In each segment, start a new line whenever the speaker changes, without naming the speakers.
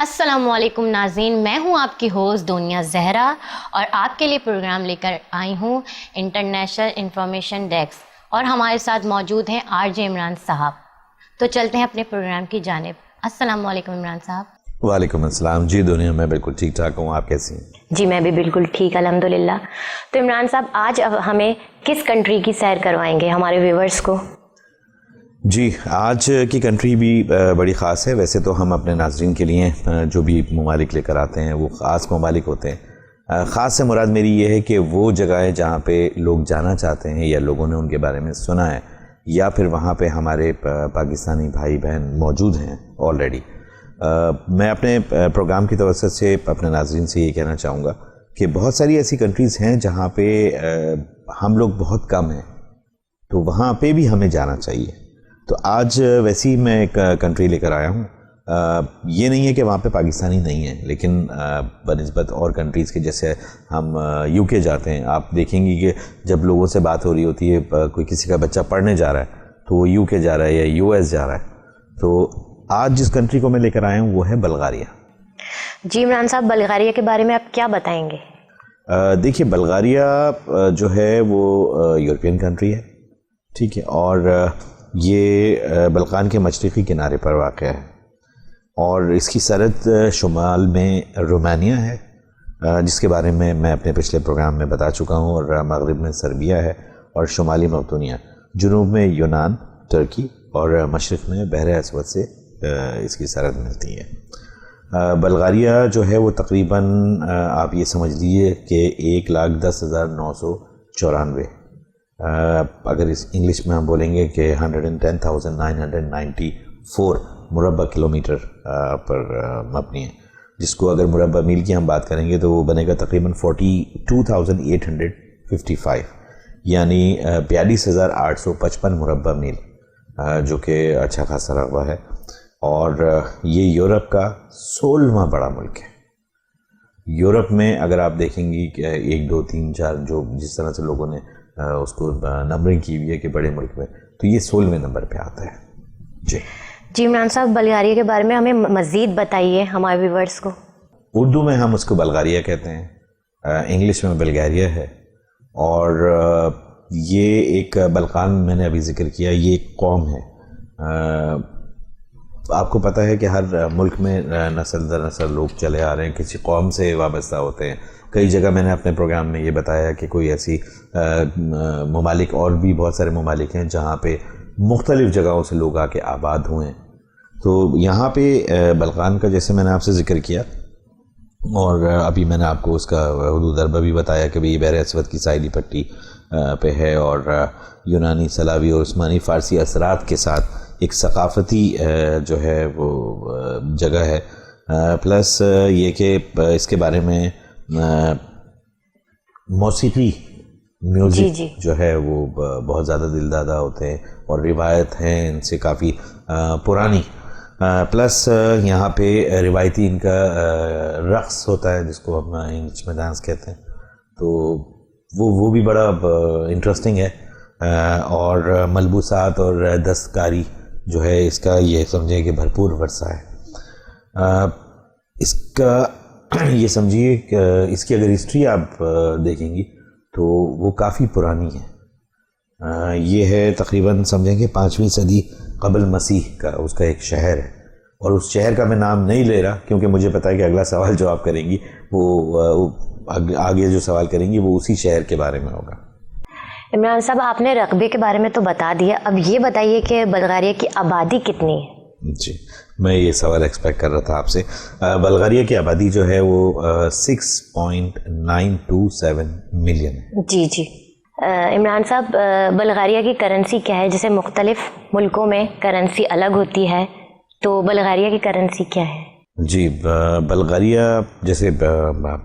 السلام علیکم ناظرین، میں ہوں آپ کی ہوسٹ دنیا زہرا اور آپ کے لیے پروگرام لے کر آئی ہوں انٹرنیشنل انفارمیشن ڈیسک، اور ہمارے ساتھ موجود ہیں آر جے عمران صاحب۔ تو چلتے ہیں اپنے پروگرام کی جانب۔ السلام علیکم عمران صاحب۔
وعلیکم السلام جی دنیا، میں بالکل ٹھیک ٹھاک ہوں، آپ کیسی ہیں؟
جی میں بھی بالکل ٹھیک الحمدللہ۔ تو عمران صاحب، آج ہمیں کس کنٹری کی سیر کروائیں گے ہمارے ویورز کو؟
جی آج کی کنٹری بھی بڑی خاص ہے۔ ویسے تو ہم اپنے ناظرین کے لیے جو بھی ممالک لے کر آتے ہیں وہ خاص ممالک ہوتے ہیں۔ خاص سے مراد میری یہ ہے کہ وہ جگہیں جہاں پہ لوگ جانا چاہتے ہیں یا لوگوں نے ان کے بارے میں سنا ہے، یا پھر وہاں پہ ہمارے پاکستانی بھائی بہن موجود ہیں آلریڈی۔ میں اپنے پروگرام کی توسط سے اپنے ناظرین سے یہ کہنا چاہوں گا کہ بہت ساری ایسی کنٹریز ہیں جہاں پہ ہم لوگ بہت کم ہیں، تو وہاں پہ بھی ہمیں جانا چاہیے۔ تو آج ویسی میں ایک کنٹری لے کر آیا ہوں۔ یہ نہیں ہے کہ وہاں پہ پاکستانی نہیں ہیں، لیکن بنسبت اور کنٹریز کے، جیسے ہم یو کے جاتے ہیں، آپ دیکھیں گی کہ جب لوگوں سے بات ہو رہی ہوتی ہے، کوئی کسی کا بچہ پڑھنے جا رہا ہے تو وہ یو کے جا رہا ہے یا یو ایس جا رہا ہے۔ تو آج جس کنٹری کو میں لے کر آیا ہوں وہ ہے بلغاریہ۔
جی عمران صاحب، بلغاریہ کے بارے میں آپ کیا بتائیں گے؟
دیکھیے، بلغاریہ جو ہے وہ یورپین کنٹری ہے، ٹھیک ہے، اور یہ بلقان کے مشرقی کنارے پر واقع ہے، اور اس کی سرحد شمال میں رومانیہ ہے، جس کے بارے میں اپنے پچھلے پروگرام میں بتا چکا ہوں، اور مغرب میں سربیا ہے، اور شمالی مقدونیہ، جنوب میں یونان، ترکی، اور مشرق میں بحر اسود سے اس کی سرحد ملتی ہے۔ بلغاریہ جو ہے وہ تقریباً آپ یہ سمجھ لیجیے کہ 1,10,994، اگر اس انگلش میں ہم بولیں گے کہ 110,994 مربع کلومیٹر پر مبنی ہے، جس کو اگر مربع میل کی ہم بات کریں گے تو وہ بنے گا تقریباً 42,855، یعنی 42,855 مربع میل، جو کہ اچھا خاصا رقبہ ہے، اور یہ یورپ کا 16واں بڑا ملک ہے۔ یورپ میں اگر آپ دیکھیں گی کہ 1 2 3 4 جو جس طرح سے لوگوں نے اس کو نمبرنگ کی ہوئی ہے کہ بڑے ملک میں، تو یہ 16ویں نمبر پہ آتا ہے۔
جی عمران صاحب، بلغاریہ کے بارے میں ہمیں مزید بتائیے ہمارے ویورز کو۔
اردو میں ہم اس کو بلغاریہ کہتے ہیں، انگلش میں بلغاریہ ہے، اور یہ ایک بلقان، میں نے ابھی ذکر کیا، یہ ایک قوم ہے۔ آپ کو پتہ ہے کہ ہر ملک میں نسل در نسل لوگ چلے آ رہے ہیں، کسی قوم سے وابستہ ہوتے ہیں۔ کئی جگہ میں نے اپنے پروگرام میں یہ بتایا کہ کوئی ایسی ممالک، اور بھی بہت سارے ممالک ہیں جہاں پہ مختلف جگہوں سے لوگ آ کے آباد ہوئے ہیں۔ تو یہاں پہ بلقان کا جیسے میں نے آپ سے ذکر کیا، اور ابھی میں نے آپ کو اس کا حدود ضربہ بھی بتایا کہ بھئی بحر اسود کی ساحلی پٹی پہ ہے، اور یونانی، سلاوی اور عثمانی فارسی اثرات کے ساتھ ایک ثقافتی جو ہے وہ جگہ ہے، پلس یہ کہ اس کے بارے میں موسیقی، میوزک جو ہے وہ بہت زیادہ دل دادہ ہوتے ہیں، اور روایت ہیں ان سے کافی پرانی، پلس یہاں پہ روایتی ان کا رقص ہوتا ہے، جس کو ہم انگلش میں ڈانس کہتے ہیں، تو وہ بھی بڑا انٹرسٹنگ ہے، اور ملبوسات اور دستکاری جو ہے اس کا یہ سمجھیں کہ بھرپور ورثہ ہے۔ اس کا یہ سمجھیے کہ اس کی اگر ہسٹری آپ دیکھیں گی تو وہ کافی پرانی ہے۔ یہ ہے تقریباً سمجھیں کہ 5ویں صدی قبل مسیح کا اس کا ایک شہر ہے، اور اس شہر کا میں نام نہیں لے رہا کیونکہ مجھے پتہ ہے کہ اگلا سوال جو آپ کریں گی وہ آگے جو سوال کریں گی وہ اسی شہر کے بارے میں ہوگا۔
عمران صاحب، آپ نے رقبے کے بارے میں تو بتا دیا، اب یہ بتائیے کہ بلغاریہ کی آبادی کتنی ہے؟
جی میں یہ سوال ایکسپیکٹ کر رہا تھا آپ سے۔ بلغاریہ کی آبادی جو ہے وہ 6.927 ملین ہے۔
جی عمران صاحب، بلغاریہ کی کرنسی کیا ہے؟ جیسے مختلف ملکوں میں کرنسی الگ ہوتی ہے، تو بلغاریہ کی کرنسی کیا ہے؟
جی بلغاریہ جیسے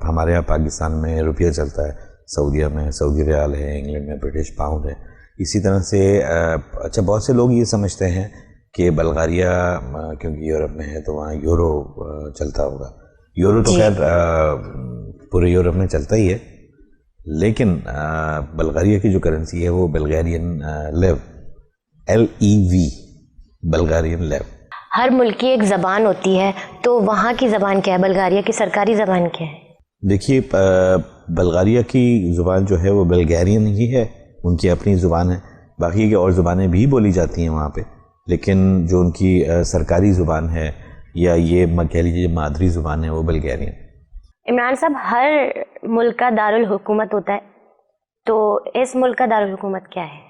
ہمارے یہاں پاکستان میں روپیہ چلتا ہے، سعودیہ میں سعودی ریال ہے، انگلینڈ میں برٹش پاؤنڈ ہے، اسی طرح سے اچھا بہت سے لوگ یہ سمجھتے ہیں کہ بلغاریہ کیونکہ یورپ میں ہے تو وہاں یورو چلتا ہوگا۔ یورو تو خیر پورے یورپ میں چلتا ہی ہے، لیکن بلغاریہ کی جو کرنسی ہے وہ بلغارین لیو، LEV، بلغارین لیو۔
ہر ملک کی ایک زبان ہوتی ہے، تو وہاں کی زبان کیا ہے؟ بلغاریہ کی سرکاری زبان کیا ہے؟
دیکھیے بلغاریہ کی زبان جو ہے وہ بلغیرین ہی ہے، ان کی اپنی زبان ہے، باقی کی اور زبانیں بھی بولی جاتی ہیں وہاں پہ، لیکن جو ان کی سرکاری زبان ہے یا یہ کہہ لیجیے مادری زبان ہے وہ بلغیرین۔
عمران صاحب، ہر ملک کا دارالحکومت ہوتا ہے، تو اس ملک کا دارالحکومت کیا ہے؟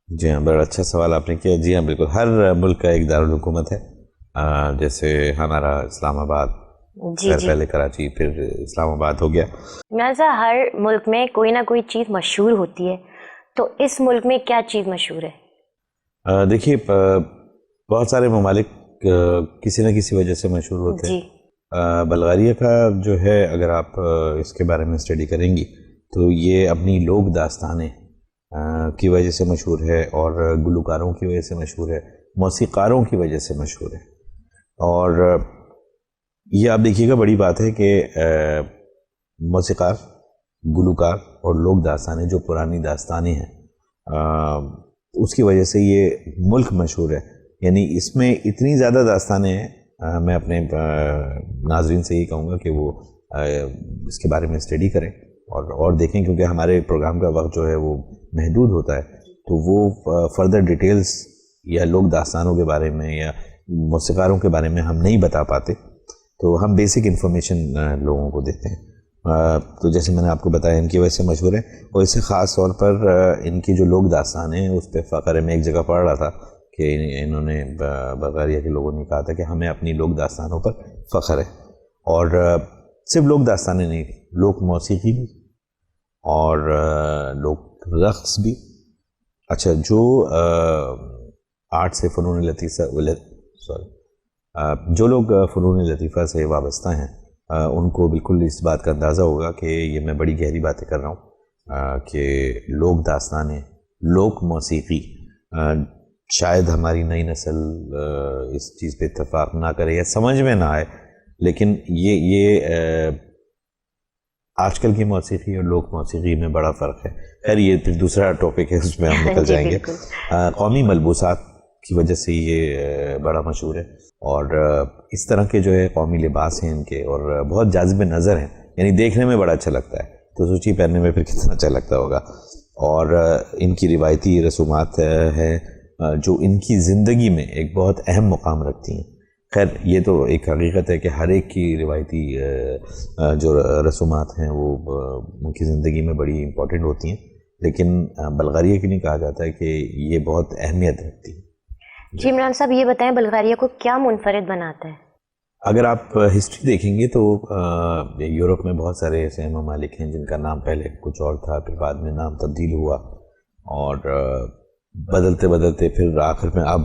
جی ہاں، بڑا اچھا سوال آپ نے کیا۔ جی ہاں بالکل، ہر ملک کا ایک دارالحکومت ہے، جیسے ہمارا اسلام آباد،
جی جی،
پہلے کراچی پھر اسلام آباد ہو گیا۔
عمران صاحب، ہر ملک میں کوئی نہ کوئی چیز مشہور ہوتی ہے، تو اس ملک میں کیا چیز مشہور ہے؟
دیکھیے بہت سارے ممالک کسی نہ کسی وجہ سے مشہور ہوتے ہیں۔
جی
بلغاریہ کا جو ہے، اگر آپ اس کے بارے میں اسٹڈی کریں گی تو یہ اپنی لوک داستانیں کی وجہ سے مشہور ہے، اور گلوکاروں کی وجہ سے مشہور ہے، موسیقاروں کی وجہ سے مشہور ہے۔ اور یہ آپ دیکھیے گا، بڑی بات ہے کہ موسیقار، گلوکار اور لوک داستانیں جو پرانی داستانیں ہیں، اس کی وجہ سے یہ ملک مشہور ہے۔ یعنی اس میں اتنی زیادہ داستانیں ہیں، میں اپنے ناظرین سے یہ کہوں گا کہ وہ اس کے بارے میں اسٹڈی کریں اور دیکھیں، کیونکہ ہمارے پروگرام کا وقت جو ہے وہ محدود ہوتا ہے، تو وہ فردر ڈیٹیلز یا لوک داستانوں کے بارے میں یا موسیقاروں کے بارے میں ہم نہیں بتا پاتے، تو ہم بیسک انفارمیشن لوگوں کو دیتے ہیں۔ تو جیسے میں نے آپ کو بتایا، ان کی وجہ سے مشہور ہے، اور اس سے خاص طور پر ان کی جو لوک داستانیں ہیں اس پہ فخر ہے۔ میں ایک جگہ پڑھ رہا تھا کہ انہوں نے، بلغاریہ کے لوگوں نے کہا تھا کہ ہمیں اپنی لوک داستانوں پر فخر ہے، اور صرف لوک داستانیں نہیں، لوک موسیقی بھی اور لوک رقص بھی۔ اچھا، جو آرٹ سے، فنون لطیفہ، جو لوگ فنون لطیفہ سے وابستہ ہیں، ان کو بالکل اس بات کا اندازہ ہوگا کہ یہ میں بڑی گہری باتیں کر رہا ہوں، کہ لوک داستانیں، لوک موسیقی، شاید ہماری نئی نسل اس چیز پہ اتفاق نہ کرے یا سمجھ میں نہ آئے، لیکن یہ آج کل کی موسیقی اور لوک موسیقی میں بڑا فرق ہے۔ خیر یہ پھر دوسرا ٹاپک ہے، اس میں ہم نکل جائیں گے۔ قومی ملبوسات کی وجہ سے یہ بڑا مشہور ہے، اور اس طرح کے جو ہے قومی لباس ہیں ان کے، اور بہت جاذب نظر ہیں، یعنی دیکھنے میں بڑا اچھا لگتا ہے، تو سوچی پہننے میں پھر کتنا اچھا لگتا ہوگا۔ اور ان کی روایتی رسومات ہیں جو ان کی زندگی میں ایک بہت اہم مقام رکھتی ہیں۔ خیر یہ تو ایک حقیقت ہے کہ ہر ایک کی روایتی جو رسومات ہیں وہ ان کی زندگی میں بڑی امپورٹنٹ ہوتی ہیں، لیکن بلغاریہ کے لیے کہا جاتا ہے کہ یہ بہت اہمیت رکھتی ہے۔
جی عمران صاحب، یہ بتائیں بلغاریہ کو کیا منفرد بناتا ہے؟
اگر آپ ہسٹری دیکھیں گے تو یورپ میں بہت سارے ایسے ممالک ہیں جن کا نام پہلے کچھ اور تھا، پھر بعد میں نام تبدیل ہوا، اور بدلتے بدلتے پھر آخر میں اب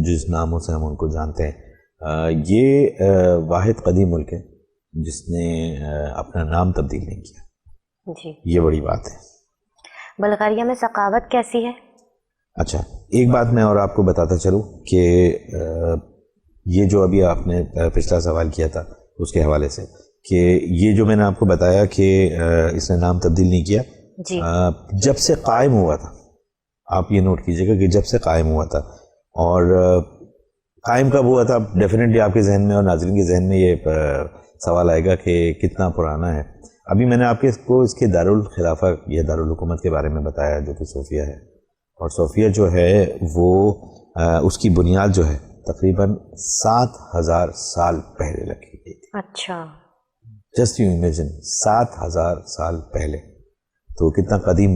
جس ناموں سے ہم ان کو جانتے ہیں، یہ واحد قدیم ملک ہے جس نے اپنا نام تبدیل نہیں کیا۔
جی،
یہ بڑی بات ہے۔
بلغاریہ میں ثقافت کیسی ہے؟
اچھا، ایک بات میں اور آپ کو بتاتا چلوں کہ یہ جو ابھی آپ نے پچھلا سوال کیا تھا اس کے حوالے سے، کہ یہ جو میں نے آپ کو بتایا کہ اس نے نام تبدیل نہیں کیا،
جی،
جب سے قائم ہوا تھا، آپ یہ نوٹ کیجئے گا کہ جب سے قائم ہوا تھا، اور قائم کب ہوا تھا، ڈیفینیٹلی آپ کے ذہن میں اور ناظرین کے ذہن میں یہ سوال آئے گا کہ کتنا پرانا ہے۔ ابھی میں نے آپ کو اس کے دارالخلافہ یا دارالحکومت کے بارے میں بتایا جو کہ صوفیہ ہے، اور صوفیہ جو ہے وہ اس کی بنیاد جو ہے تقریباً 7000 سال پہلے رکھی گئی تھی۔
اچھا،
جسٹ یو امیجن، 7000 سال پہلے، تو کتنا قدیم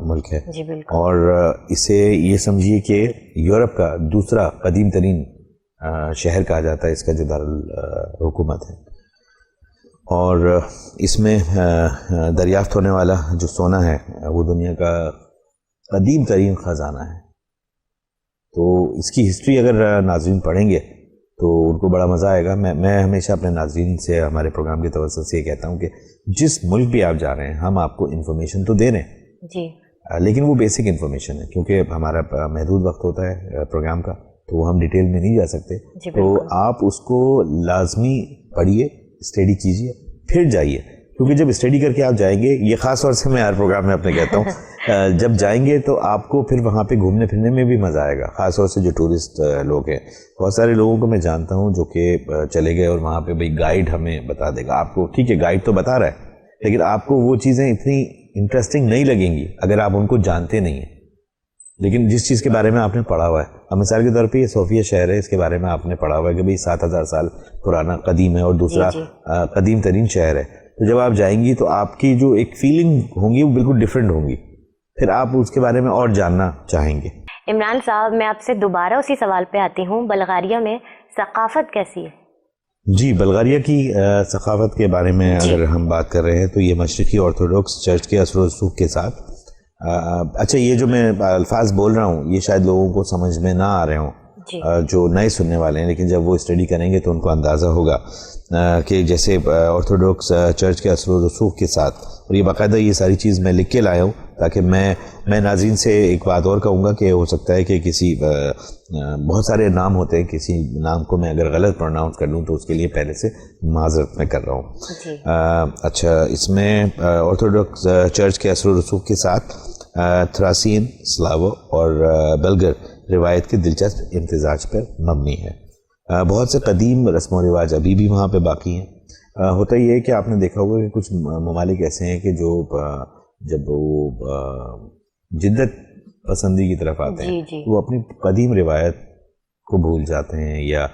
ملک ہے۔
جی بالکل۔
اور اسے یہ سمجھیے کہ یورپ کا دوسرا قدیم ترین شہر کہا جاتا ہے اس کا جو دارالحکومت ہے، اور اس میں دریافت ہونے والا جو سونا ہے وہ دنیا کا قدیم ترین خزانہ ہے۔ تو اس کی ہسٹری اگر ناظرین پڑھیں گے تو ان کو بڑا مزہ آئے گا۔ میں ہمیشہ اپنے ناظرین سے، ہمارے پروگرام کے توسط سے یہ کہتا ہوں کہ جس ملک بھی آپ جا رہے ہیں، ہم آپ کو انفارمیشن تو دے رہے ہیں
جی،
لیکن وہ بیسک انفارمیشن ہے، کیونکہ ہمارا محدود وقت ہوتا ہے پروگرام کا، تو وہ ہم ڈیٹیل میں نہیں جا سکتے۔ تو آپ اس کو لازمی پڑھیے، اسٹڈی کیجیے، پھر جائیے، کیونکہ جب اسٹڈی کر کے آپ جائیں گے, یہ خاص طور سے میں ہر پروگرام میں اپنے کہتا ہوں, جب جائیں گے تو آپ کو پھر وہاں پہ گھومنے پھرنے میں بھی مزہ آئے گا, خاص طور سے جو ٹورسٹ لوگ ہیں. بہت سارے لوگوں کو میں جانتا ہوں جو کہ چلے گئے اور وہاں پہ بھائی گائیڈ ہمیں بتا دے گا آپ کو, ٹھیک ہے گائیڈ تو بتا رہا ہے, لیکن آپ کو وہ چیزیں اتنی انٹرسٹنگ نہیں لگیں گی اگر آپ ان کو جانتے نہیں ہیں. لیکن جس چیز کے بارے میں آپ نے پڑھا ہوا ہے, اب مثال کے طور پہ یہ صوفیہ شہر ہے, اس کے بارے میں آپ نے پڑھا ہوا ہے کہ بھئی 7000 سال پرانا قدیم ہے اور دوسرا قدیم ترین شہر ہے, تو جب آپ جائیں گی تو آپ کی جو ایک فیلنگ ہوں گی وہ بالکل ڈفرینٹ ہوں گی, پھر آپ اس کے بارے میں اور جاننا چاہیں گے.
عمران صاحب, میں آپ سے دوبارہ اسی سوال پہ آتی ہوں, بلغاریہ میں ثقافت کیسی ہے؟
جی, بلغاریہ کی ثقافت کے بارے میں اگر ہم بات کر رہے ہیں تو یہ مشرقی آرتھوڈاکس چرچ کے اثر و رسوخ کے ساتھ, اچھا یہ جو میں الفاظ بول رہا ہوں یہ شاید لوگوں کو سمجھ میں نہ آ رہے ہوں جو نئے سننے والے ہیں, لیکن جب وہ اسٹڈی کریں گے تو ان کو اندازہ ہوگا کہ جیسے آرتھوڈاکس چرچ کے اثر و رسوخ کے ساتھ, اور یہ باقاعدہ یہ ساری چیز میں لکھ کے لایا ہوں تاکہ میں ناظرین سے ایک بات اور کہوں گا کہ ہو سکتا ہے کہ کسی بہت سارے نام ہوتے ہیں, کسی نام کو میں اگر غلط پروناؤنس کر لوں تو اس کے لیے پہلے سے معذرت میں کر رہا ہوں. اچھا, اس میں آرتھوڈاکس چرچ کے اثر و رسوخ کے ساتھ تھراسین, سلاو اور بلگر روایت کے دلچسپ امتزاج پر مبنی ہے. بہت سے قدیم رسم و رواج ابھی بھی وہاں پہ باقی ہیں. ہوتا یہ ہے کہ آپ نے دیکھا ہوگا کہ کچھ ممالک ایسے ہیں کہ جو جب وہ جدت پسندی کی طرف آتے ہیں تو وہ اپنی قدیم روایت کو بھول جاتے ہیں یا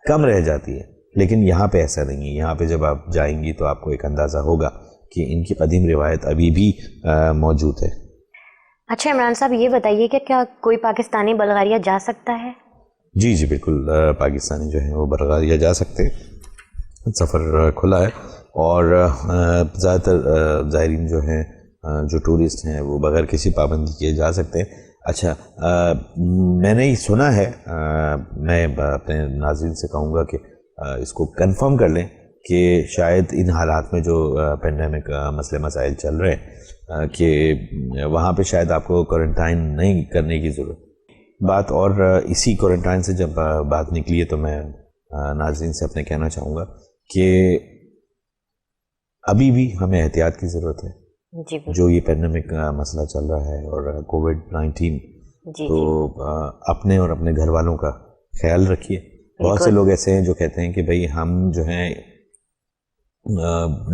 کم رہ جاتی ہے, لیکن یہاں پہ ایسا نہیں ہے. یہاں پہ جب آپ جائیں گی تو آپ کو ایک اندازہ ہوگا کہ ان کی قدیم روایت ابھی بھی موجود ہے.
اچھا عمران صاحب, یہ بتائیے کہ کیا کوئی پاکستانی بلغاریہ جا سکتا ہے؟
جی جی بالکل, پاکستانی جو ہیں وہ بلغاریہ جا سکتے ہیں, سفر کھلا ہے, اور زیادہ تر زائرین جو ہیں جو ٹورسٹ ہیں وہ بغیر کسی پابندی کے جا سکتے ہیں. اچھا, میں نے سنا ہے, میں اپنے ناظرین سے کہوں گا کہ اس کو کنفرم کر لیں کہ شاید ان حالات میں جو پینڈیمک مسئلے مسائل چل رہے ہیں کہ وہاں پہ شاید آپ کو کوارنٹائن نہیں کرنے کی ضرورت. بات اور اسی کوارنٹائن سے جب بات نکلی ہے تو میں ناظرین سے اپنے کہنا چاہوں گا کہ ابھی بھی ہمیں احتیاط کی ضرورت ہے. جو یہ پینڈیمک مسئلہ چل رہا ہے اور کووڈ-19, تو اپنے اور اپنے گھر والوں کا خیال رکھیے. بہت سے لوگ ایسے ہیں جو کہتے ہیں کہ بھئی ہم جو ہیں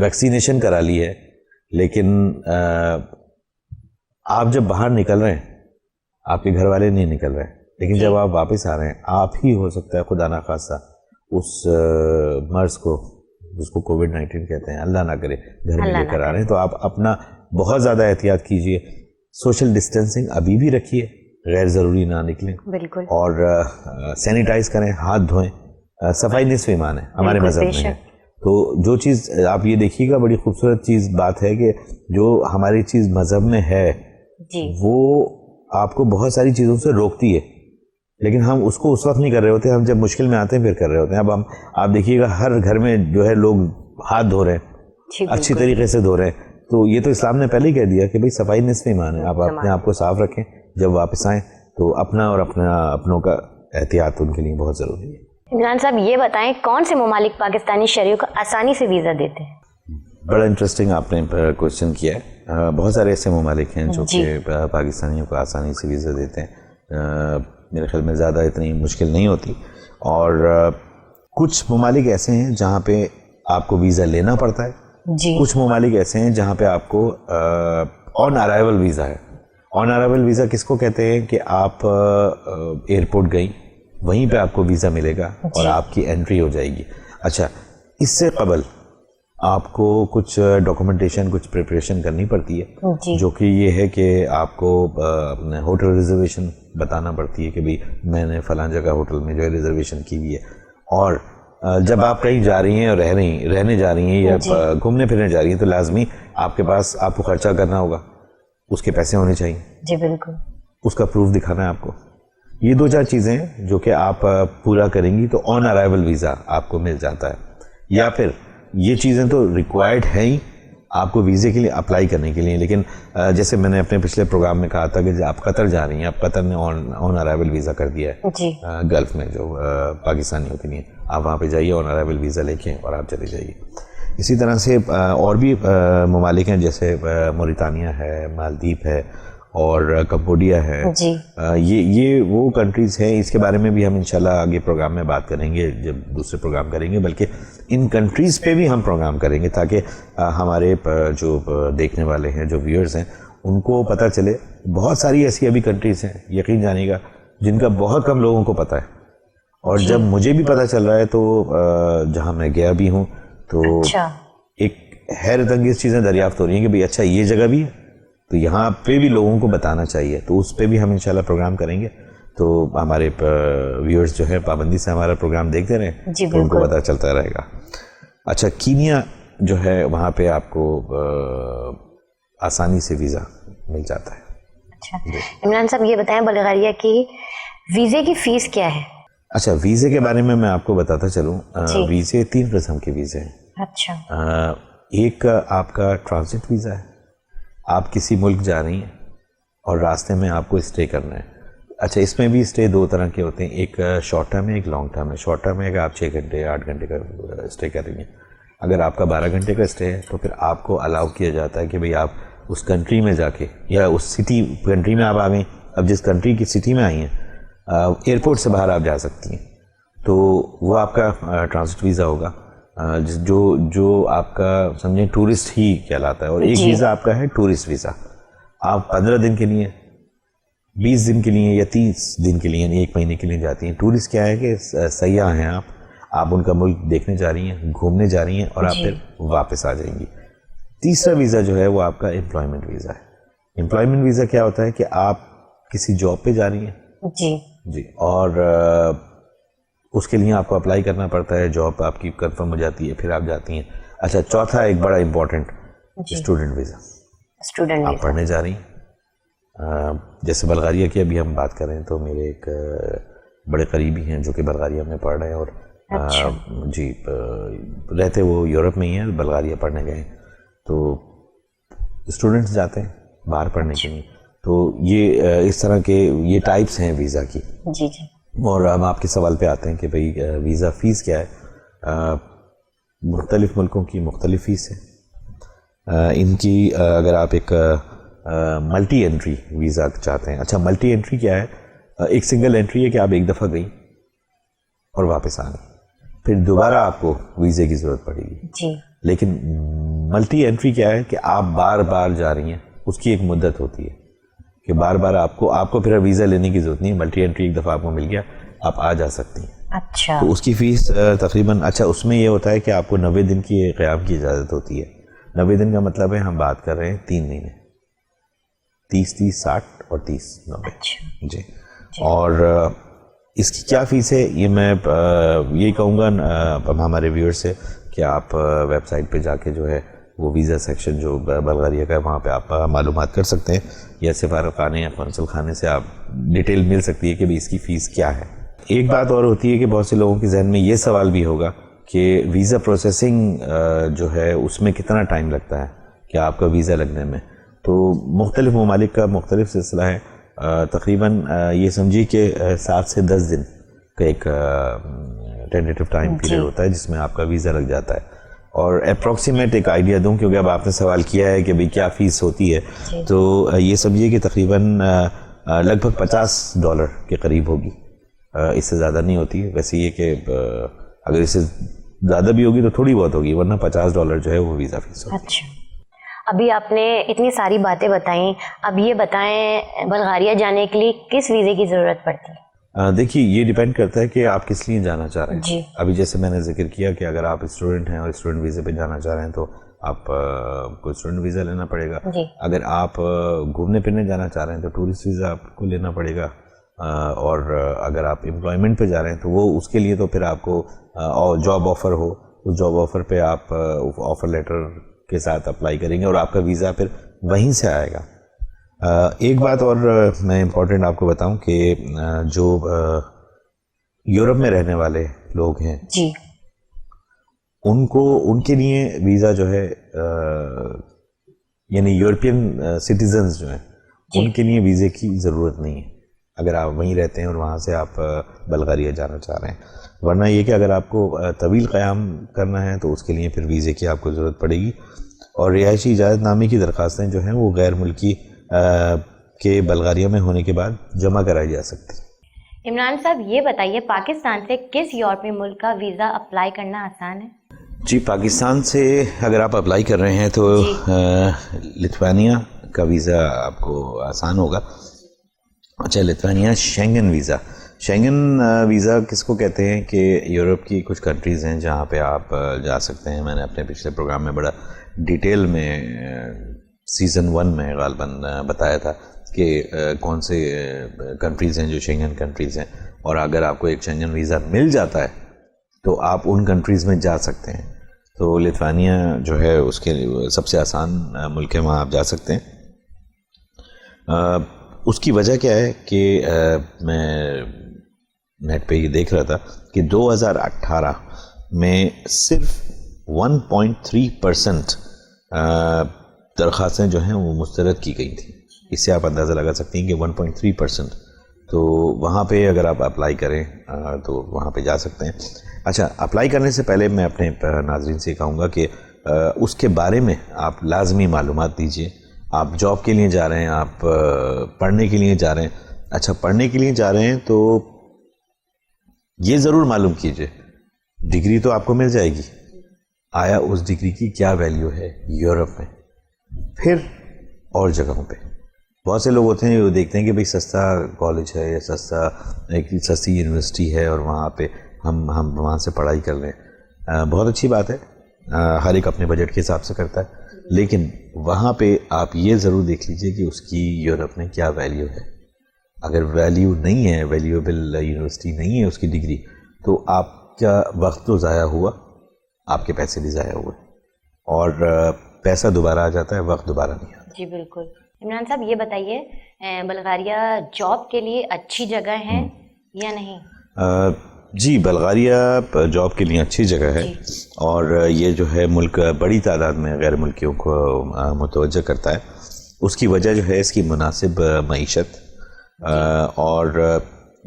ویکسینیشن کرا لی ہے, لیکن آپ جب باہر نکل رہے ہیں آپ کے گھر والے نہیں نکل رہے ہیں, لیکن جب آپ واپس آ رہے ہیں آپ ہی ہو سکتا ہے خدا نخواستہ اس مرض کو, جس کو کووڈ-19 کہتے ہیں, اللہ نہ کرے گھر میں لے کر آ رہے ہیں. تو آپ اپنا بہت زیادہ احتیاط کیجئے, سوشل ڈسٹینسنگ ابھی بھی رکھیے, غیر ضروری نہ نکلیں, بالکل, اور سینیٹائز کریں, ہاتھ دھوئیں. صفائی نصف ایمان ہے ہمارے مذہب میں ہے. تو جو چیز آپ یہ دیکھیے گا, بڑی خوبصورت چیز بات ہے کہ جو ہماری چیز مذہب میں ہے وہ آپ کو بہت ساری چیزوں سے روکتی ہے, لیکن ہم اس کو اس وقت نہیں کر رہے ہوتے, ہم جب مشکل میں آتے ہیں پھر کر رہے ہوتے ہیں. اب آپ دیکھیے گا ہر گھر میں جو ہے لوگ ہاتھ دھو رہے ہیں, اچھی طریقے سے دھو رہے ہیں. تو یہ تو اسلام نے پہلے ہی کہہ دیا کہ بھئی صفائی نصف ایمان ہے. آپ اپنے آپ کو صاف رکھیں, جب واپس آئیں تو اپنا اور اپنوں کا احتیاط ان کے لیے بہت ضروری ہے.
عمران صاحب یہ بتائیں کون سے ممالک پاکستانی شہریوں کو آسانی سے ویزا دیتے ہیں؟
بڑا انٹرسٹنگ آپ نے کوشچن کیا ہے. بہت سارے ایسے ممالک ہیں جو کہ پاکستانیوں کو آسانی سے ویزا دیتے ہیں. میرے خیال میں زیادہ اتنی مشکل نہیں ہوتی, اور کچھ ممالک ایسے ہیں جہاں پہ آپ کو ویزا لینا پڑتا ہے. کچھ ممالک ایسے ہیں جہاں پہ آپ کو آن ارائیول ویزا ہے. آن ارائیول ویزا کس کو کہتے ہیں کہ آپ ایئرپورٹ گئیں, وہیں پہ آپ کو ویزا ملے گا اور آپ کی انٹری ہو جائے گی. اچھا, اس سے قبل آپ کو کچھ ڈاکومنٹیشن, کچھ پریپریشن کرنی پڑتی ہے, جو کہ یہ ہے کہ آپ کو اپنے ہوٹل ریزرویشن بتانا پڑتی ہے کہ بھئی میں نے فلاں جگہ ہوٹل میں جو ہے ریزرویشن کی ہوئی ہے. اور جب آپ کہیں جا رہی ہیں اور رہنے جا رہی ہیں یا گھومنے پھرنے جا رہی ہیں تو لازمی آپ کے پاس آپ کو خرچہ کرنا ہوگا, اس کے پیسے ہونے چاہیے.
جی بالکل,
اس کا پروف دکھانا ہے آپ کو. یہ 2-4 چیزیں ہیں جو کہ آپ پورا کریں گی تو آن ارائیول ویزا آپ کو مل جاتا ہے. یا پھر یہ چیزیں تو ریکوائرڈ ہیں ہی آپ کو ویزے کے لیے اپلائی کرنے کے لیے, لیکن جیسے میں نے اپنے پچھلے پروگرام میں کہا تھا کہ آپ قطر جا رہی ہیں, آپ قطر نے آن ارائیول ویزا کر دیا ہے گلف میں جو پاکستانیوں کے لیے. آپ وہاں پہ جائیے, آن ارائیول ویزا لے کے اور آپ چلے جائیے. اسی طرح سے اور بھی ممالک ہیں جیسے موریتانیہ ہے, مالدیپ ہے اور کمبوڈیا ہے.
جی
یہ وہ کنٹریز ہیں. اس کے بارے میں بھی ہم انشاءاللہ آگے پروگرام میں بات کریں گے جب دوسرے پروگرام کریں گے, بلکہ ان کنٹریز پہ بھی ہم پروگرام کریں گے تاکہ ہمارے جو دیکھنے والے ہیں, جو ویورز ہیں, ان کو پتہ چلے. بہت ساری ایسی ابھی کنٹریز ہیں, یقین جانیے گا, جن کا بہت کم لوگوں کو پتہ ہے. اور جب مجھے بھی پتہ چل رہا ہے تو جہاں میں گیا بھی ہوں تو ایک حیرت انگیز چیزیں دریافت ہو رہی ہیں کہ بھئی اچھا یہ جگہ بھی ہے, تو یہاں پہ بھی لوگوں کو بتانا چاہیے. تو اس پہ بھی ہم انشاءاللہ پروگرام کریں گے. تو ہمارے ویورز جو ہے پابندی سے ہمارا پروگرام دیکھتے رہیں تو ان کو پتہ چلتا رہے گا. اچھا, کینیا جو ہے وہاں پہ آپ کو آسانی سے ویزا مل جاتا ہے.
اچھا عمران صاحب, یہ بتائیں بلغاریہ کی ویزے کی فیس کیا ہے؟
اچھا, ویزے کے بارے میں آپ کو بتاتا چلوں. ویزے 3 قسم کے ویزے ہیں.
اچھا,
ایک آپ کا ٹرانزٹ ویزا ہے. آپ کسی ملک جا رہی ہیں اور راستے میں آپ کو اسٹے کرنا ہے. اچھا, اس میں بھی اسٹے 2 طرح کے ہوتے ہیں, ایک شارٹ ٹرم ہے, ایک لانگ ٹرم ہے. شارٹ ٹرم ہے کہ آپ 6 گھنٹے 8 گھنٹے کا اسٹے کر رہی ہیں. اگر آپ کا 12 گھنٹے کا اسٹے ہے تو پھر آپ کو الاؤ کیا جاتا ہے کہ بھئی آپ اس کنٹری میں جا کے, یا اس سٹی کنٹری میں آپ آ گئیں, اب جس کنٹری کی سٹی میں آئی ہیں, ایئرپورٹ سے باہر آپ جا سکتی ہیں, تو وہ آپ کا ٹرانزٹ ویزا ہوگا, جو آپ کا سمجھیں ٹورسٹ ہی کہلاتا ہے. اور ایک ویزا آپ کا ہے ٹورسٹ ویزا. آپ 15 دن کے لیے, 20 دن کے لیے یا 30 دن کے لیے, یعنی 1 مہینے کے لیے جاتی ہیں. ٹورسٹ کیا ہے کہ سیاح ہیں آپ ان کا ملک دیکھنے جا رہی ہیں, گھومنے جا رہی ہیں, اور آپ پھر واپس آ جائیں گی. تیسرا ویزا جو ہے وہ آپ کا امپلائمنٹ ویزا ہے. امپلائمنٹ ویزا کیا ہوتا ہے کہ آپ کسی جاب پہ جا رہی ہیں جی, اور اس کے لیے آپ کو اپلائی کرنا پڑتا ہے, جاب آپ کی کنفرم ہو جاتی ہے, پھر آپ جاتی ہیں. اچھا, چوتھا ایک بڑا امپورٹنٹ اسٹوڈنٹ ویزا. آپ پڑھنے جا رہی ہیں, جیسے بلغاریہ کی ابھی ہم بات کر رہے ہیں, تو میرے ایک بڑے قریبی ہیں جو کہ بلغاریہ میں پڑھ رہے ہیں, اور جی رہتے وہ یورپ میں ہی ہیں, بلغاریہ پڑھنے گئے. تو اسٹوڈنٹس جاتے ہیں باہر پڑھنے کے لیے. تو یہ اس طرح کے یہ ٹائپس ہیں ویزا کی.
جی.
اور ہم آپ کے سوال پہ آتے ہیں کہ بھئی ویزا فیس کیا ہے. مختلف ملکوں کی مختلف فیس ہے. ان کی اگر آپ ایک ملٹی انٹری ویزا چاہتے ہیں. اچھا, ملٹی انٹری کیا ہے؟ ایک سنگل انٹری ہے کہ آپ ایک دفعہ گئی اور واپس آ گئی, پھر دوبارہ آپ کو ویزے کی ضرورت پڑے گی
جی.
لیکن ملٹی انٹری کیا ہے کہ آپ بار بار جا رہی ہیں, اس کی ایک مدت ہوتی ہے کہ بار بار آپ کو پھر ویزا لینے کی ضرورت نہیں ہے. ملٹی انٹری ایک دفعہ آپ کو مل گیا, آپ آ جا سکتی ہیں.
اچھا,
تو اس کی فیس تقریباً, اچھا اس میں یہ ہوتا ہے کہ آپ کو 90 دن کی قیام کی اجازت ہوتی ہے. 90 دن کا مطلب ہے ہم بات کر رہے ہیں 3 مہینے, 30 60 اور 30 90 جی. اور اس کی کیا فیس ہے یہ میں یہی کہوں گا ہمارے ویور سے کہ آپ ویب سائٹ پہ جا کے جو ہے وہ ویزا سیکشن جو بلغاریہ کا ہے وہاں پہ آپ معلومات کر سکتے ہیں, یا سفارت خانے یا قونصل خانے سے آپ ڈیٹیل مل سکتی ہے کہ اس کی فیس کیا ہے. ایک بات اور ہوتی ہے کہ بہت سے لوگوں کے ذہن میں یہ سوال بھی ہوگا کہ ویزا پروسیسنگ جو ہے اس میں کتنا ٹائم لگتا ہے کہ آپ کا ویزا لگنے میں. تو مختلف ممالک کا مختلف سلسلہ ہے. تقریباً یہ سمجھیے کہ 7 سے 10 دن کا ایک ٹینٹیٹو ٹائم پیریڈ ہوتا ہے جس میں آپ کا ویزا لگ جاتا ہے. اور اپروکسیمیٹ ایک آئیڈیا دوں, کیونکہ اب آپ نے سوال کیا ہے کہ بھئی کیا فیس ہوتی ہے, تو یہ سمجھیے کہ تقریباً لگ بھگ $50 کے قریب ہوگی, اس سے زیادہ نہیں ہوتی ہے. ویسے یہ کہ اگر اس سے زیادہ بھی ہوگی تو تھوڑی بہت ہوگی, ورنہ $50 جو ہے وہ ویزا فیس ہوتی ہے.
اچھا, ابھی آپ نے اتنی ساری باتیں بتائیں, اب یہ بتائیں بلغاریہ جانے کے لیے کس ویزے کی ضرورت پڑتی ہے؟
دیکھیے یہ ڈیپینڈ کرتا ہے کہ آپ کس لیے جانا چاہ رہے ہیں.
جی.
ابھی جیسے میں نے ذکر کیا کہ اگر آپ اسٹوڈنٹ ہیں اور اسٹوڈنٹ ویزے پہ جانا چاہ رہے ہیں تو آپ کو اسٹوڈنٹ ویزا لینا پڑے گا.
جی.
اگر آپ گھومنے پھرنے جانا چاہ رہے ہیں تو ٹورسٹ ویزا آپ کو لینا پڑے گا. اور اگر آپ امپلائمنٹ پہ جا رہے ہیں تو وہ اس کے لیے تو پھر آپ کو جاب آفر ہو, اس جاب آفر پہ آپ آفر لیٹر کے ساتھ اپلائی کریں گے اور آپ کا ویزا پھر وہیں سے آئے گا. ایک بات اور میں امپورٹنٹ آپ کو بتاؤں کہ جو یورپ میں رہنے والے لوگ ہیں
جی,
ان کے لیے ویزا جو ہے یعنی یورپین سٹیزنز جو ہیں ان کے لیے ویزے کی ضرورت نہیں ہے. اگر آپ وہیں رہتے ہیں اور وہاں سے آپ بلغاریہ جانا چاہ رہے ہیں. ورنہ یہ کہ اگر آپ کو طویل قیام کرنا ہے تو اس کے لیے پھر ویزے کی آپ کو ضرورت پڑے گی, اور رہائشی اجازت نامے کی درخواستیں جو ہیں وہ غیر ملکی کے بلغاریہ میں ہونے کے بعد جمع کرائی جا سکتی ہیں.
عمران صاحب یہ بتائیے پاکستان سے کس یورپی ملک کا ویزا اپلائی کرنا آسان ہے؟
جی, پاکستان سے اگر آپ اپلائی کر رہے ہیں تو لتھوانیا کا ویزا آپ کو آسان ہوگا. اچھا, Lithuania Schengen visa. Schengen visa کس کو کہتے ہیں کہ یورپ کی کچھ کنٹریز ہیں جہاں پہ آپ جا سکتے ہیں. میں نے اپنے پچھلے پروگرام میں بڑا ڈیٹیل میں سیزن 1 میں غالباً بتایا تھا کہ کون سے کنٹریز ہیں جو شینگن کنٹریز ہیں, اور اگر آپ کو ایک شینگن ویزا مل جاتا ہے تو آپ ان کنٹریز میں جا سکتے ہیں. تو لتھوانیا جو ہے اس کے سب سے آسان ملک ہے, وہاں آپ جا سکتے ہیں. اس کی وجہ کیا ہے کہ میں نیٹ پہ یہ دیکھ رہا تھا کہ 2018 میں صرف 1.3% درخواستیں جو ہیں وہ مسترد کی گئی تھیں. اس سے آپ اندازہ لگا سکتے ہیں کہ 1.3%. تو وہاں پہ اگر آپ اپلائی کریں تو وہاں پہ جا سکتے ہیں. اچھا, اپلائی کرنے سے پہلے میں اپنے ناظرین سے کہوں گا کہ اس کے بارے میں آپ لازمی معلومات دیجیے. آپ جاب کے لیے جا رہے ہیں, آپ پڑھنے کے لیے جا رہے ہیں. اچھا, پڑھنے کے لیے جا رہے ہیں تو یہ ضرور معلوم کیجیے ڈگری تو آپ کو مل جائے گی, آیا اس ڈگری کی کیا ویلیو ہے یورپ میں, پھر اور جگہوں پہ. بہت سے لوگ ہوتے ہیں جو دیکھتے ہیں کہ بھئی سستا کالج ہے یا سستی یونیورسٹی ہے اور وہاں پہ ہم وہاں سے پڑھائی کر لیں. بہت اچھی بات ہے, ہر ایک اپنے بجٹ کے حساب سے کرتا ہے, لیکن وہاں پہ آپ یہ ضرور دیکھ لیجئے کہ اس کی یورپ میں کیا ویلیو ہے. اگر ویلیو نہیں ہے, ویلیوبل یونیورسٹی نہیں ہے اس کی ڈگری, تو آپ کا وقت تو ضائع ہوا, آپ کے پیسے بھی ضائع ہوئے, اور پیسہ دوبارہ آ جاتا ہے, وقت دوبارہ نہیں آتا.
جی بالکل. عمران صاحب یہ بتائیے بلغاریہ جاب کے لیے اچھی جگہ ہے یا نہیں؟
جی, بلغاریہ جاب کے لیے اچھی جگہ ہے, اور یہ جو ہے ملک بڑی تعداد میں غیر ملکیوں کو متوجہ کرتا ہے. اس کی وجہ جو ہے اس کی مناسب معیشت اور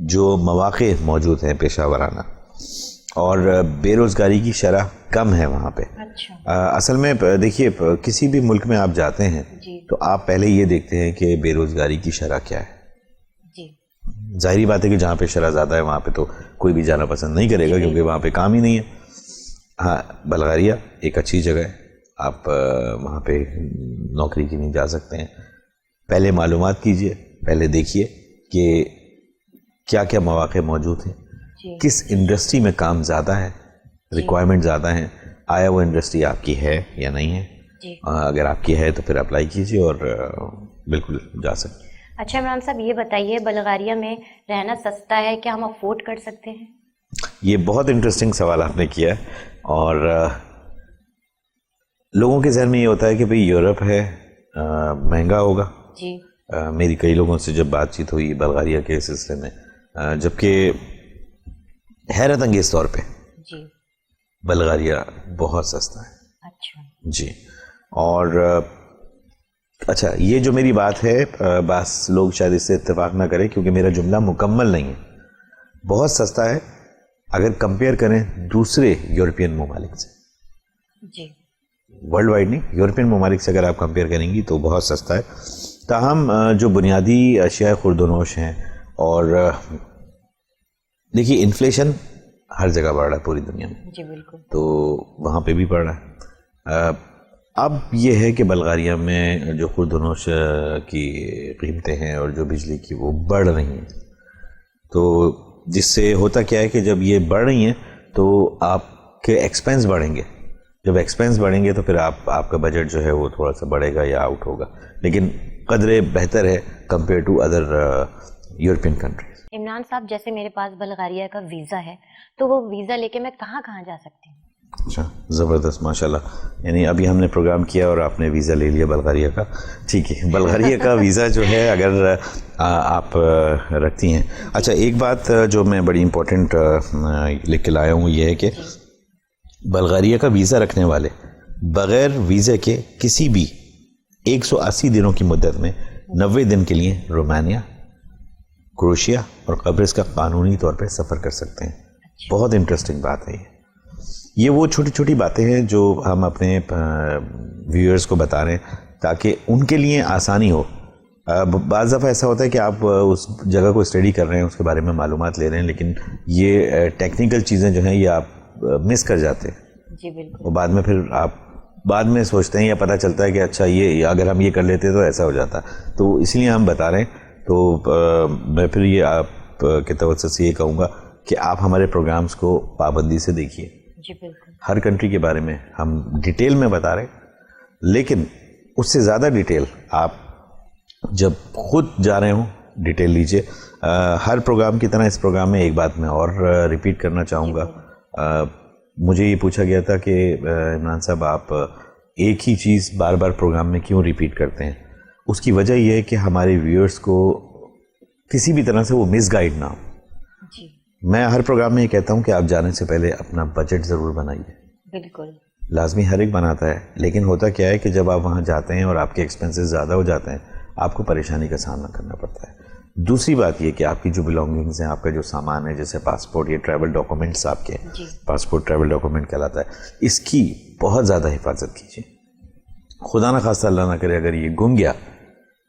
جو مواقع موجود ہیں پیشہ ورانہ, اور بے روزگاری کی شرح کم ہے وہاں پہ. اصل میں دیکھیے, کسی بھی ملک میں آپ جاتے ہیں تو آپ پہلے یہ دیکھتے ہیں کہ بے روزگاری کی شرح کیا ہے. ظاہری بات ہے کہ جہاں پہ شرح زیادہ ہے وہاں پہ تو کوئی بھی جانا پسند نہیں کرے گا کیونکہ وہاں پہ کام ہی نہیں ہے. ہاں, بلغاریہ ایک اچھی جگہ ہے, آپ وہاں پہ نوکری کے لیے جا سکتے ہیں. پہلے معلومات کیجئے, پہلے دیکھیے کہ کیا کیا مواقع موجود ہیں, کس انڈسٹری میں کام زیادہ ہے, ریکوائرمنٹ زیادہ ہیں, آیا وہ انڈسٹری آپ کی ہے یا نہیں ہے. اگر آپ کی ہے تو پھر اپلائی کیجئے اور بالکل جا سکتے.
اچھا عمران صاحب یہ بتائیے بلغاریہ میں رہنا سستا ہے, کیا ہم افورڈ کر سکتے ہیں؟
یہ بہت انٹرسٹنگ سوال آپ نے کیا ہے, اور لوگوں کے ذہن میں یہ ہوتا ہے کہ بھئی یورپ ہے, مہنگا ہوگا.
جی,
میری کئی لوگوں سے جب بات چیت ہوئی بلغاریہ کے سلسلے میں, جبکہ حیرت انگیز طور پہ بلغاریہ بہت سستا ہے.
اچھا
جی, اور اچھا یہ جو میری بات ہے, بعض لوگ شاید اس سے اتفاق نہ کریں کیونکہ میرا جملہ مکمل نہیں ہے. بہت سستا ہے اگر کمپیئر کریں دوسرے یورپین ممالک سے.
جی,
ورلڈ وائڈ نہیں, یورپین ممالک سے اگر آپ کمپیئر کریں گی تو بہت سستا ہے. تاہم جو بنیادی اشیاء خورد و نوش ہیں, اور دیکھیے انفلیشن ہر جگہ بڑھ رہا ہے پوری دنیا میں.
جی بالکل.
تو وہاں پہ بھی بڑھ رہا ہے. اب یہ ہے کہ بلغاریہ میں جو خورد و نوش کی قیمتیں ہیں اور جو بجلی کی وہ بڑھ رہی ہیں, تو جس سے ہوتا کیا ہے کہ جب یہ بڑھ رہی ہیں تو آپ کے ایکسپینس بڑھیں گے. جب ایکسپینس بڑھیں گے تو پھر آپ کا بجٹ جو ہے وہ تھوڑا سا بڑھے گا یا آؤٹ ہوگا, لیکن قدرے بہتر ہے compare to other European countries.
Imran صاحب جیسے میرے پاس بلغاریہ کا ویزا ہے تو وہ ویزا لے کے میں کہاں کہاں جا سکتی ہوں؟
اچھا, زبردست, ماشاءاللہ. یعنی ابھی ہم نے پروگرام کیا اور آپ نے ویزا لے لیا بلغاریہ کا. ٹھیک ہے, بلغاریہ کا ویزا جو ہے اگر آپ رکھتی ہیں. اچھا, ایک بات جو میں بڑی امپورٹنٹ لکھ کے لایا ہوں یہ ہے کہ بلغاریہ کا ویزا رکھنے والے بغیر ویزے کے کسی بھی 180 دنوں کی مدت میں 90 دن کے لیے رومانیہ, کروشیا اور قبرص کا قانونی طور پہ سفر کر سکتے ہیں. بہت انٹرسٹنگ بات ہے یہ وہ چھوٹی چھوٹی باتیں ہیں جو ہم اپنے ویورز کو بتا رہے ہیں تاکہ ان کے لیے آسانی ہو. بعض دفعہ ایسا ہوتا ہے کہ آپ اس جگہ کو اسٹڈی کر رہے ہیں, اس کے بارے میں معلومات لے رہے ہیں, لیکن یہ ٹیکنیکل چیزیں جو ہیں یہ آپ مس کر جاتے ہیں.
جی بالکل.
اور بعد میں پھر آپ بعد میں سوچتے ہیں یا پتہ چلتا ہے کہ اچھا یہ اگر ہم یہ کر لیتے تو ایسا ہو جاتا. تو اس لیے ہم بتا رہے ہیں. تو میں پھر یہ آپ کے توسط سے یہ کہوں گا کہ آپ ہمارے پروگرامز کو پابندی سے دیکھیے.
جی بالکل.
ہر کنٹری کے بارے میں ہم ڈیٹیل میں بتا رہے ہیں, لیکن اس سے زیادہ ڈیٹیل آپ جب خود جا رہے ہوں ڈیٹیل لیجئے. ہر پروگرام کی طرح اس پروگرام میں ایک بات میں اور ریپیٹ کرنا چاہوں گا. مجھے یہ پوچھا گیا تھا کہ عمران صاحب آپ ایک ہی چیز بار بار پروگرام میں کیوں ریپیٹ کرتے ہیں. اس کی وجہ یہ ہے کہ ہمارے ویورز کو کسی بھی طرح سے وہ مس گائیڈ نہ ہو.
جی.
میں ہر پروگرام میں یہ کہتا ہوں کہ آپ جانے سے پہلے اپنا بجٹ ضرور بنائیے.
بالکل.
لازمی ہر ایک بناتا ہے, لیکن ہوتا کیا ہے کہ جب آپ وہاں جاتے ہیں اور آپ کے ایکسپنسز زیادہ ہو جاتے ہیں آپ کو پریشانی کا سامنا کرنا پڑتا ہے. دوسری بات یہ کہ آپ کی جو بلانگنگز ہیں, آپ کا جو سامان ہے, جیسے پاسپورٹ یا ٹریول ڈاکومنٹس آپ کے, پاسپورٹ ٹریول ڈاکومنٹ کہلاتا ہے, اس کی بہت زیادہ حفاظت کیجیے. خدا نہ خواستہ اللہ نہ کرے اگر یہ گم گیا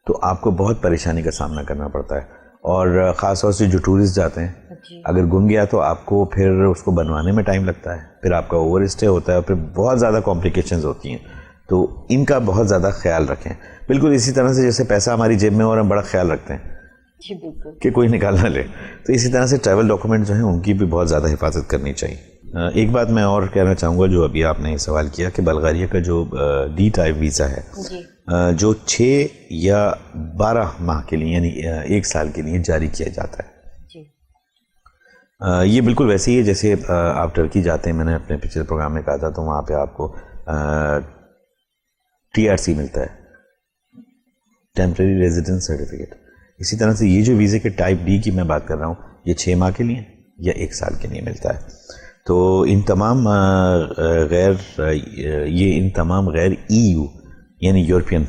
تو آپ کو بہت پریشانی کا سامنا کرنا پڑتا ہے. اور خاص طور سے جو ٹورسٹ جاتے ہیں, اگر گم گیا تو آپ کو پھر اس کو بنوانے میں ٹائم لگتا ہے, پھر آپ کا اوور اسٹے ہوتا ہے, پھر بہت زیادہ کمپلیکیشنز ہوتی ہیں. تو ان کا بہت زیادہ خیال رکھیں. بالکل اسی طرح سے جیسے پیسہ ہماری جیب میں اور ہم بڑا خیال رکھتے ہیں
جی بالکل
کہ کوئی نکال نہ لے, تو اسی طرح سے ٹریول ڈاکومنٹ جو ہیں ان کی بھی بہت زیادہ حفاظت کرنی چاہیے. ایک بات میں اور کہنا چاہوں گا جو ابھی آپ نے سوال کیا کہ بلغاریہ کا جو ڈی ٹائپ ویزا ہے جو 6 یا 12 ماہ کے لیے یعنی 1 سال کے لیے جاری کیا جاتا ہے. یہ بالکل ویسے ہی ہے جیسے آپ ٹرکی جاتے ہیں. میں نے اپنے پچھلے پروگرام میں کہا تھا, تو وہاں پہ آپ کو TRC ملتا ہے, ٹیمپریری ریزیڈنس سرٹیفکیٹ. اسی طرح سے یہ جو ویزے کے ٹائپ ڈی کی میں بات کر رہا ہوں یہ 6 ماہ کے لیے یا 1 سال کے لیے ملتا ہے. تو ان تمام غیر EU یعنی یورپین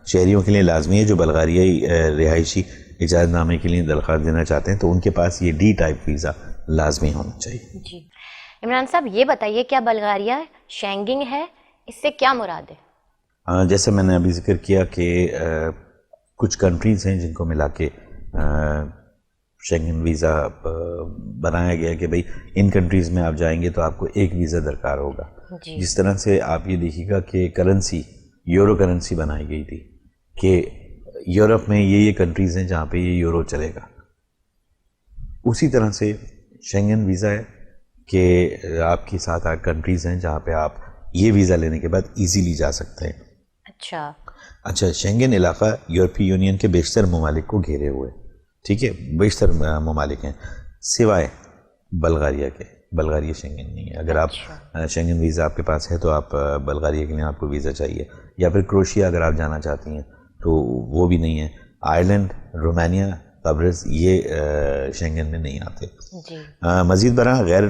شہریوں کے لیے لازمی ہے جو بلغاریائی رہائشی اجازت نامے کے لیے درخواست دینا چاہتے ہیں, تو ان کے پاس یہ ڈی ٹائپ ویزا لازمی ہونا چاہیے.
جی عمران صاحب یہ بتائیے کیا بلغاریہ شینگن ہے, اس سے کیا مراد ہے؟
جیسے میں نے ابھی ذکر کیا کہ کچھ کنٹریز ہیں جن کو ملا کے شینگن ویزا بنایا گیا کہ بھئی ان کنٹریز میں آپ جائیں گے تو آپ کو ایک ویزا درکار ہوگا. جس طرح سے آپ یہ دیکھیے گا کہ کرنسی یورو کرنسی بنائی گئی تھی کہ یورپ میں یہ کنٹریز ہیں جہاں پہ یہ یورو چلے گا, اسی طرح سے شینگن ویزا ہے کہ آپ کی 7-8 کنٹریز ہیں جہاں پہ آپ یہ ویزا لینے کے بعد ایزیلی جا سکتے ہیں. اچھا شینگن علاقہ یورپی یونین کے بیشتر ممالک کو گھیرے ہوئے, ٹھیک ہے, بیشتر ممالک ہیں سوائے بلغاریہ کے. بلغاریہ شینگن نہیں ہے. اگر آپ شینگن ویزا آپ کے پاس ہے تو آپ بلغاریہ کے لیے آپ کو ویزا چاہیے, یا پھر کروشیا اگر آپ جانا چاہتی ہیں تو وہ بھی نہیں ہے. آئرلینڈ, رومانیہ, قبرص یہ شینگن میں نہیں آتے. مزید برآں غیر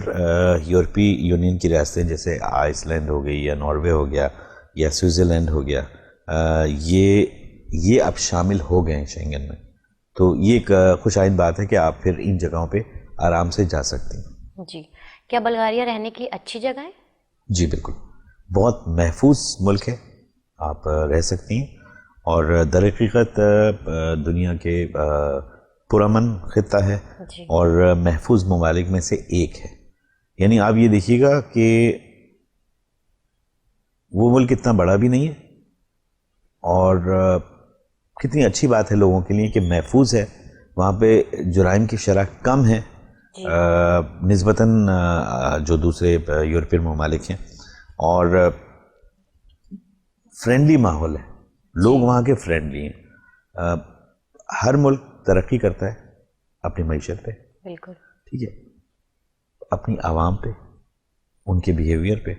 یورپی یونین کی ریاستیں جیسے آئس لینڈ ہو گئی یا ناروے ہو گیا یا سوئٹزرلینڈ ہو گیا, یہ اب شامل ہو گئے ہیں شینگن میں. تو یہ ایک خوش آئند بات ہے کہ آپ پھر ان جگہوں پہ آرام سے جا سکتے ہیں.
جی کیا بلغاریہ رہنے کی اچھی جگہ ہے؟
جی بالکل, بہت محفوظ ملک ہے, آپ رہ سکتی ہیں. اور در حقیقت دنیا کے پرامن خطہ ہے اور محفوظ ممالک میں سے ایک ہے. یعنی آپ یہ دیکھیے گا کہ وہ ملک اتنا بڑا بھی نہیں ہے اور کتنی اچھی بات ہے لوگوں کے لیے کہ محفوظ ہے. وہاں پہ جرائم کی شرح کم ہے نسبتاً جو دوسرے یورپین ممالک ہیں, اور فرینڈلی ماحول ہے, لوگ وہاں کے فرینڈلی ہیں. ہر ملک ترقی کرتا ہے اپنی معیشت پہ,
بالکل
ٹھیک ہے, اپنی عوام پہ, ان کے بیہیویئر پہ.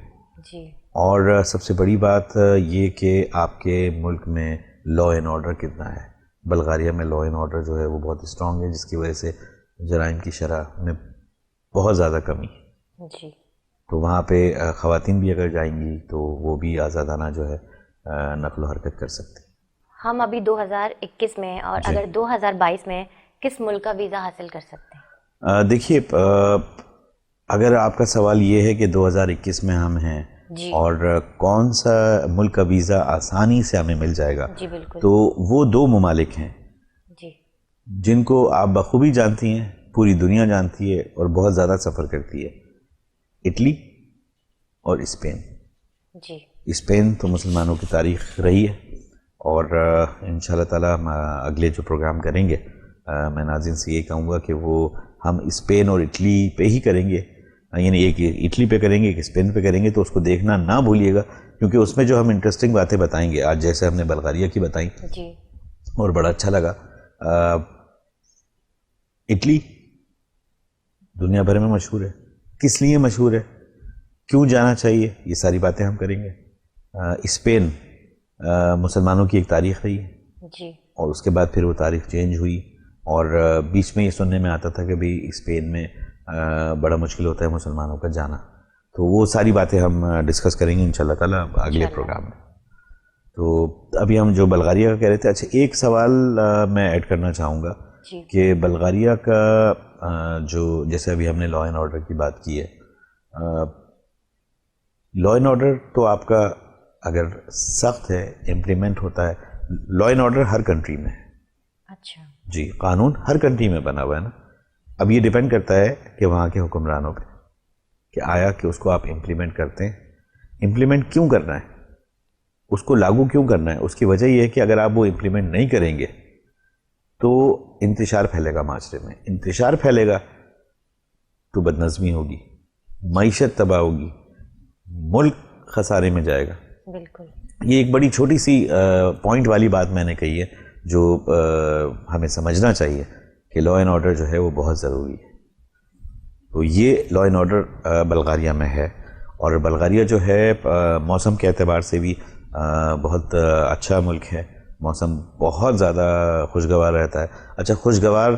اور سب سے بڑی بات یہ کہ آپ کے ملک میں لا اینڈ آرڈر کتنا ہے. بلغاریہ میں لا اینڈ آرڈر جو ہے وہ بہت اسٹرانگ ہے, جس کی وجہ سے جرائم کی شرح میں بہت زیادہ کمی ہے. تو وہاں پہ خواتین بھی اگر جائیں گی تو وہ بھی آزادانہ جو ہے نقل و حرکت کر سکتی.
ہم ابھی 2021 میں اور اگر 2022 میں کس ملک کا ویزا حاصل کر سکتے ہیں؟
دیکھیے اگر آپ کا سوال یہ ہے کہ 2021 میں ہم ہیں
جی
اور کون سا ملک کا ویزا آسانی سے ہمیں مل جائے گا،
جی بالکل،
تو وہ 2 ممالک ہیں
جی
جن کو آپ بخوبی جانتی ہیں، پوری دنیا جانتی ہے اور بہت زیادہ سفر کرتی ہے، اٹلی اور اسپین۔
جی
اسپین تو مسلمانوں کی تاریخ رہی ہے، اور انشاءاللہ تعالی ہم اگلے جو پروگرام کریں گے میں ناظرین سے یہ کہوں گا کہ وہ ہم اسپین اور اٹلی پہ ہی کریں گے، یعنی ایک اٹلی پہ کریں گے ایک اسپین پہ کریں گے، تو اس کو دیکھنا نہ بھولیے گا، کیونکہ اس میں جو ہم انٹرسٹنگ باتیں بتائیں گے، آج جیسے ہم نے بلغاریہ کی بتائیں
جی
اور بڑا اچھا لگا۔ اٹلی دنیا بھر میں مشہور ہے، کس لیے مشہور ہے، کیوں جانا چاہیے، یہ ساری باتیں ہم کریں گے۔ اسپین مسلمانوں کی ایک تاریخ رہی ہے،
جی
اور اس کے بعد پھر وہ تاریخ چینج ہوئی، اور بیچ میں یہ سننے میں آتا تھا کہ بھئی اسپین میں بڑا مشکل ہوتا ہے مسلمانوں کا جانا، تو وہ ساری باتیں ہم ڈسکس کریں گے انشاءاللہ تعالیٰ اگلے پروگرام میں۔ تو ابھی ہم جو بلغاریہ کا کہہ رہے تھے، اچھا ایک سوال میں ایڈ کرنا چاہوں گا
جی
کہ بلغاریہ کا جو جیسے ابھی ہم نے لا اینڈ آرڈر کی بات کی ہے، لا اینڈ آرڈر تو آپ کا اگر سخت ہے، امپلیمنٹ ہوتا ہے، law and order Hare country میں ہے،
اچھا
جی قانون ہر کنٹری میں بنا ہوا ہے نا، اب یہ ڈیپینڈ کرتا ہے کہ وہاں کے حکمرانوں پہ کہ آیا کہ اس کو آپ امپلیمنٹ کرتے ہیں، امپلیمنٹ کیوں کرنا ہے، اس کو لاگو کیوں کرنا ہے، اس کی وجہ یہ ہے کہ اگر آپ وہ امپلیمنٹ نہیں کریں گے تو انتشار پھیلے گا معاشرے میں، انتشار پھیلے گا تو بدنظمی ہوگی، معیشت تباہ ہوگی، ملک خسارے میں جائے گا۔
بالکل،
یہ ایک بڑی چھوٹی سی پوائنٹ والی بات میں نے کہی ہے جو ہمیں سمجھنا چاہیے کہ لا اینڈ آرڈر جو ہے وہ بہت ضروری ہے۔ تو یہ لا اینڈ آرڈر بلغاریہ میں ہے، اور بلغاریہ جو ہے موسم کے اعتبار سے بھی بہت اچھا ملک ہے، موسم بہت زیادہ خوشگوار رہتا ہے۔ اچھا خوشگوار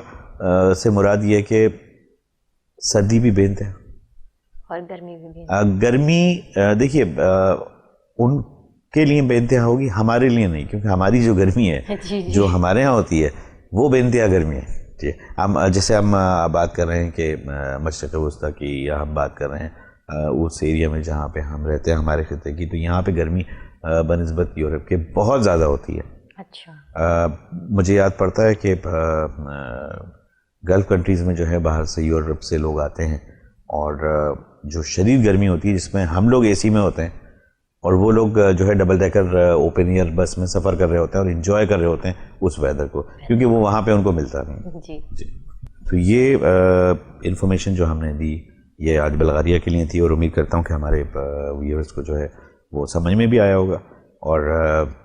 سے مراد یہ کہ سردی بھی بے انتہا
اور گرمی بھی
گرمی دیکھیے ان کے لیے بے انتہا ہوگی، ہمارے لیے نہیں، کیونکہ ہماری جو گرمی ہے
جی
جو ہمارے ہاں ہوتی ہے وہ بے انتہا گرمی ہے۔ جی ہم جیسے ہم بات کر رہے ہیں کہ مشرق وسطیٰ کی، یا ہم بات کر رہے ہیں اس ایریا میں جہاں پہ ہم رہتے ہیں ہمارے خطے کی، تو یہاں پہ گرمی بنسبت یورپ کے بہت زیادہ ہوتی ہے۔
اچھا
مجھے یاد پڑتا ہے کہ گلف کنٹریز میں جو ہے باہر سے یورپ سے لوگ آتے ہیں، اور جو شدید گرمی ہوتی ہے جس میں ہم لوگ اے سی میں ہوتے ہیں اور وہ لوگ جو ہے ڈبل ڈیکر اوپن ایئر بس میں سفر کر رہے ہوتے ہیں اور انجوائے کر رہے ہوتے ہیں اس ویدر کو، کیونکہ وہ وہاں پہ ان کو ملتا نہیں۔
جی
تو یہ انفارمیشن جو ہم نے دی یہ آج بلغاریہ کے لیے تھی، اور امید کرتا ہوں کہ ہمارے ویورز کو جو ہے وہ سمجھ میں بھی آیا ہوگا۔ اور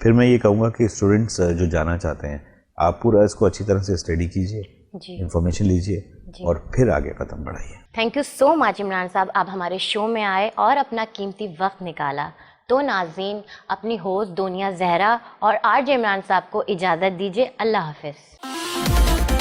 پھر میں یہ کہوں گا کہ اسٹوڈنٹس جو جانا چاہتے ہیں آپ پورا اس کو اچھی طرح سے اسٹڈی کیجیے،
جی
انفارمیشن لیجیے، اور پھر آگے قدم بڑھائیے۔
تھینک یو سو مچ عمران صاحب، آپ ہمارے شو میں آئے اور اپنا قیمتی وقت نکالا۔ تو ناظرین اپنی ہوسٹ دنیا زہرا اور آر جے عمران صاحب کو اجازت دیجیے، اللہ حافظ۔